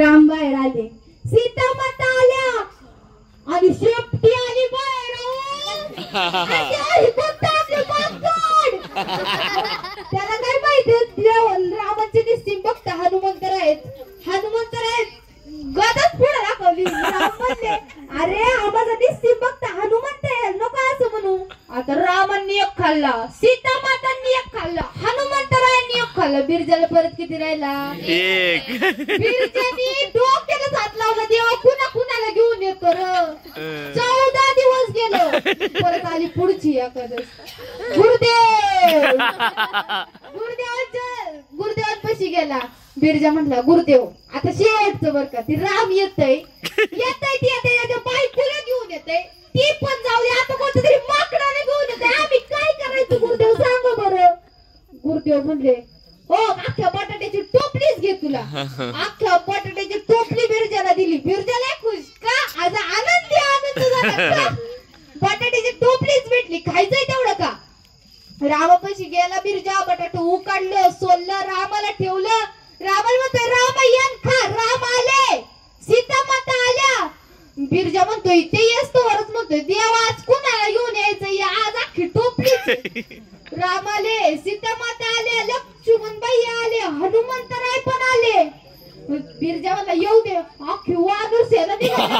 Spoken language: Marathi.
राम बाहेर आले, सीता माता आल्या आणि शेपटी आली बाहेर. त्याला काय माहिती रामाचे निस्सिम भक्त हनुमंतर आहेत गदाच पुढे दाखवली. राम म्हणले, अरे आम्हाला निस्सिम भक्त हनुमंत आहे, नको असं म्हणू. आता रामांनी एक खाल्ला, सीता मातांनी एक खाल्ला, हनुमंतरायांनी एक खाल्ला. बिरजाला परत किती राहिला? एक. बिरजानी डोक्याला हात लावला, देवा कुणाला घेऊन येतो र. 14 दिवस गेलो. परत आली पुढची एकादश. गुरुदेवांपाशी गेला. बिरजा म्हटला, गुरुदेव आता शेवटचं बर का, ती राम येतय त्याच्या बायकोला घेऊन येतय, ती पण जाऊ दे, आता कोणतं तरी माकडाने घेऊन येतय, आम्ही काय करायचं गुरुदेव सांगा बरं. गुरुदेव म्हणले, हो अख्ख्या बटाट्याची टोपलीच घे तुला. अख्ख्या बटाट्याची टोपली बिरजाला दिली. बिरजाला खुश का, आज आनंद झाला. बटाट्याची टोपलीच भेटली, खायचंय तेवढं का. रामापाशी गेला बिरजा, बटाटे उकाडलं, सोललं, रामाला ठेवलं. रामाला म्हणतोय, रामायण खा. राम आले, सीता माता आल्या. बिरजा म्हणतोय, ते येस्तोवरच म्हणतोय, देवा आज कुणाला घेऊन यायचं, आज अख्खी टोपलीच. राम आले, सीता माता आले, लक्ष्मणबाई आले, हनुमंतराय पण आले. बिरजा म्हणला, येऊ दे, अख्खी वानर सेना निघाली.